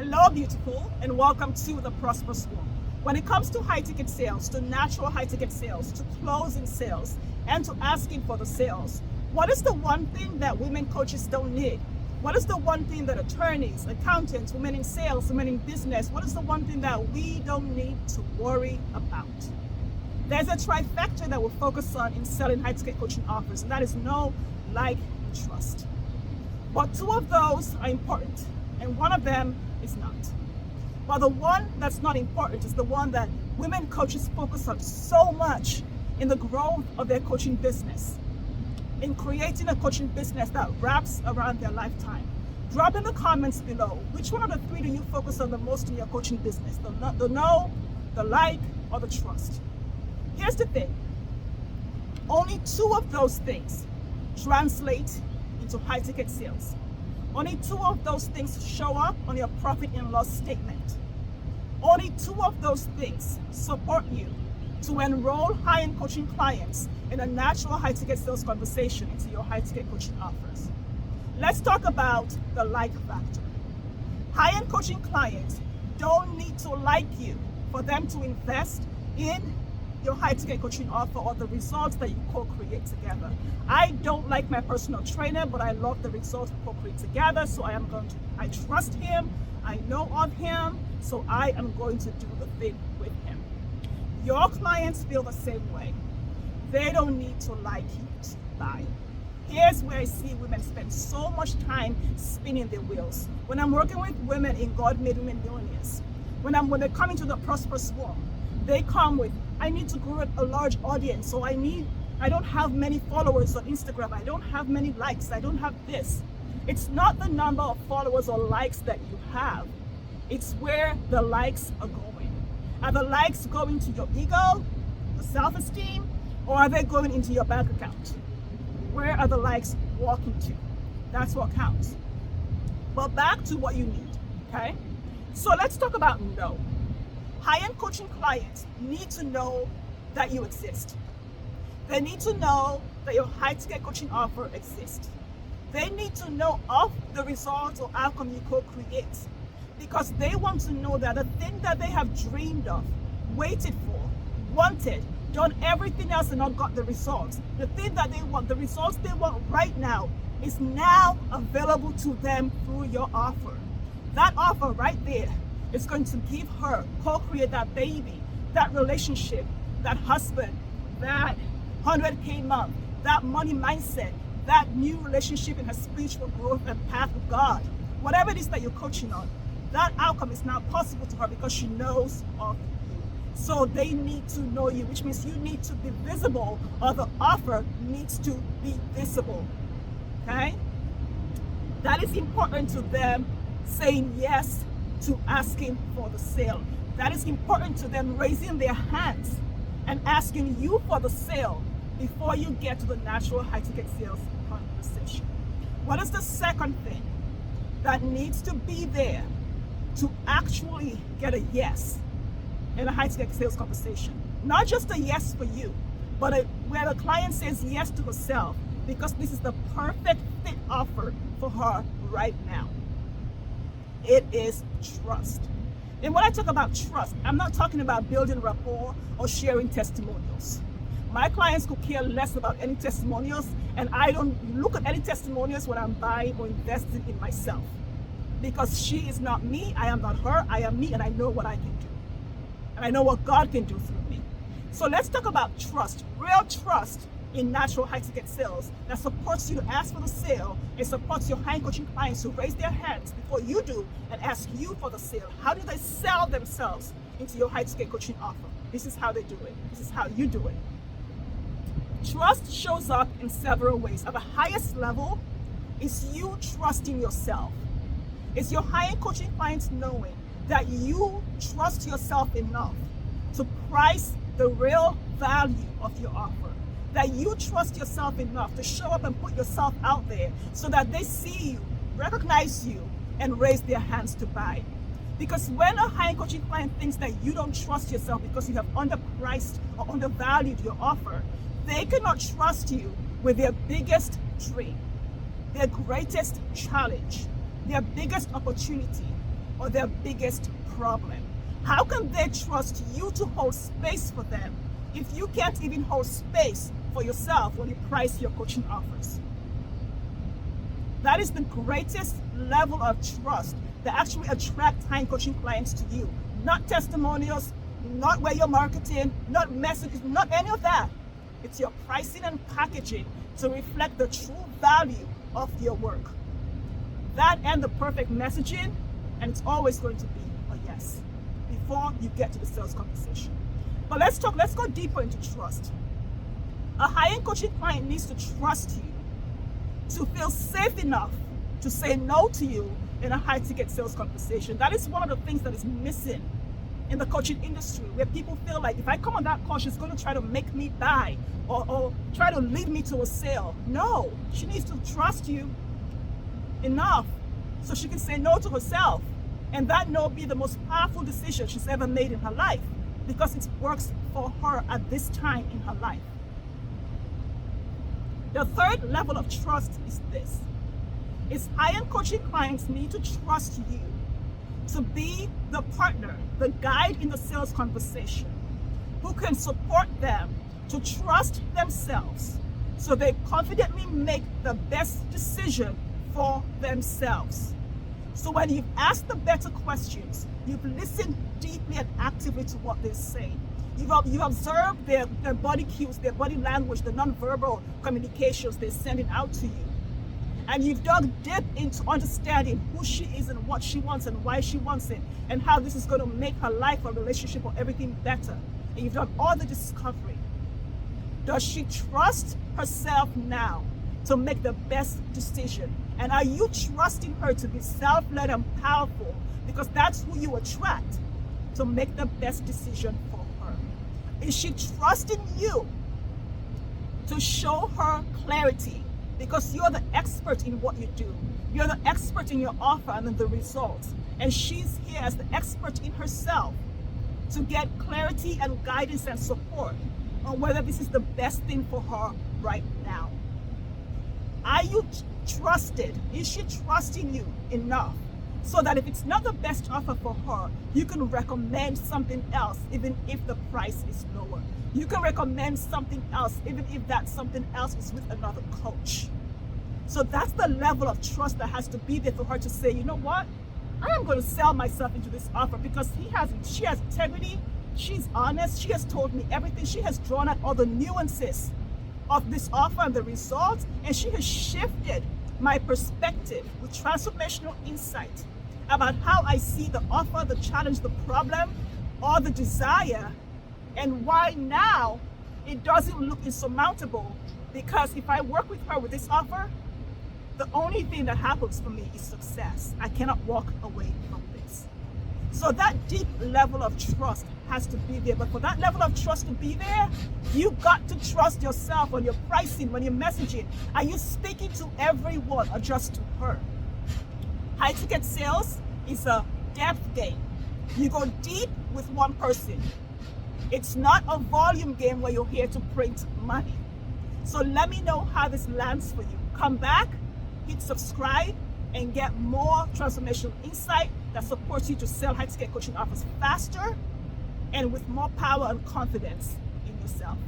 Hello, beautiful, and welcome to the Prosperous World. When it comes to high-ticket sales, to natural high-ticket sales, to closing sales, and to asking for the sales, what is the one thing that women coaches don't need? What is the one thing that attorneys, accountants, women in sales, women in business, what is the one thing that we don't need to worry about? There's a trifecta that we'll focus on in selling high-ticket coaching offers, and that is know, like, and trust. But two of those are important, and one of them is not. But the one that's not important is the one that women coaches focus on so much in the growth of their coaching business, in creating a coaching business that wraps around their lifetime. Drop in the comments below, which one of the three do you focus on the most in your coaching business? The know, the like, or the trust? Here's the thing. Only two of those things translate into high-ticket sales. Only two of those things show up on your profit and loss statement. Only two of those things support you to enroll high-end coaching clients in a natural high-ticket sales conversation into your high-ticket coaching offers. Let's talk about the like factor. High-end coaching clients don't need to like you for them to invest in your high-ticket coaching offer or the results that you co-create together. I don't like my personal trainer, but I love the results we co-create together, so I trust him, I know of him, so I am going to do the thing with him. Your clients feel the same way. They don't need to like you to buy. Here's where I see women spend so much time spinning their wheels. When I'm working with women in God Made Women Millionaires, when they come into the Prosperous World, they come with, I need to grow a large audience, so I don't have many followers on Instagram, I don't have many likes, I don't have this. It's not the number of followers or likes that you have, it's where the likes are going. Are the likes going to your ego, your self-esteem, or are they going into your bank account? Where are the likes walking to? That's what counts. But back to what you need, okay? So let's talk about no. High-end coaching clients need to know that you exist. They need to know that your high-ticket coaching offer exists. They need to know of the results or outcome you co-create, because they want to know that the thing that they have dreamed of, waited for, wanted, done everything else and not got the results. The thing that they want, the results they want right now, is now available to them through your offer. That offer right there is going to give her, co-create that baby, that relationship, that husband, that 100K month, that money mindset, that new relationship in her spiritual growth and path with God. Whatever it is that you're coaching on, that outcome is now possible to her because she knows of you. So they need to know you, which means you need to be visible, or the offer needs to be visible. Okay? That is important to them saying yes to asking for the sale. That is important to them raising their hands and asking you for the sale before you get to the natural high-ticket sales conversation. What is the second thing that needs to be there to actually get a yes in a high-ticket sales conversation? Not just a yes for you, but where the client says yes to herself because this is the perfect fit offer for her right now. It is trust. And when I talk about trust, I'm not talking about building rapport or sharing testimonials. My clients could care less about any testimonials, and I don't look at any testimonials when I'm buying or investing in myself. Because she is not me, I am not her, I am me, and I know what I can do. And I know what God can do through me. So let's talk about trust, real trust in natural high-ticket sales that supports you to ask for the sale. It supports your high coaching clients to raise their hands before you do and ask you for the sale. How do they sell themselves into your high-ticket coaching offer? This is how they do it. This is how you do it. Trust shows up in several ways. At the highest level, is you trusting yourself. It's your high-end coaching clients knowing that you trust yourself enough to price the real value of your offer. That you trust yourself enough to show up and put yourself out there so that they see you, recognize you, and raise their hands to buy. Because when a high coaching client thinks that you don't trust yourself because you have underpriced or undervalued your offer, they cannot trust you with their biggest dream, their greatest challenge, their biggest opportunity, or their biggest problem? How can they trust you to hold space for them if you can't even hold space for yourself when you price your coaching offers? That is the greatest level of trust that actually attracts high-end coaching clients to you. Not testimonials, not where you're marketing, not messages, not any of that. It's your pricing and packaging to reflect the true value of your work. That and the perfect messaging, and it's always going to be a yes before you get to the sales conversation. But let's go deeper into trust. A high-end coaching client needs to trust you to feel safe enough to say no to you in a high-ticket sales conversation. That is one of the things that is missing in the coaching industry, where people feel like if I come on that call, she's going to try to make me buy or try to lead me to a sale. No, she needs to trust you enough so she can say no to herself, and that no be the most powerful decision she's ever made in her life, because it works for her at this time in her life. The third level of trust is this. Is high-end coaching clients need to trust you to be the partner, the guide in the sales conversation, who can support them to trust themselves so they confidently make the best decision for themselves. So when you've asked the better questions, you've listened deeply and actively to what they're saying. You've observed their body cues, their body language, the nonverbal communications they're sending out to you. And you've dug deep into understanding who she is and what she wants and why she wants it, and how this is going to make her life, her relationship, or everything better. And you've done all the discovery. Does she trust herself now to make the best decision? And are you trusting her to be self-led and powerful? Because that's who you attract to make the best decision for her. Is she trusting you to show her clarity? Because you're the expert in what you do. You're the expert in your offer and in the results. And she's here as the expert in herself to get clarity and guidance and support on whether this is the best thing for her right now. Are you trusted? Is she trusting you enough so that if it's not the best offer for her, you can recommend something else even if the price is lower? You can recommend something else even if that something else is with another coach. So that's the level of trust that has to be there for her to say, you know what? I am going to sell myself into this offer because she has integrity, she's honest, she has told me everything, she has drawn out all the nuances of this offer and the results, and she has shifted my perspective with transformational insight about how I see the offer, the challenge, the problem, or the desire, and why now it doesn't look insurmountable, because if I work with her with this offer, the only thing that happens for me is success. I cannot walk away from this. So that deep level of trust has to be there. But for that level of trust to be there, you got to trust yourself when you're pricing, when you're messaging. Are you speaking to everyone or just to her? High ticket sales is a depth game. You go deep with one person. It's not a volume game where you're here to print money. So let me know how this lands for you. Come back, hit subscribe, and get more transformational insight that supports you to sell high-ticket coaching offers faster and with more power and confidence in yourself.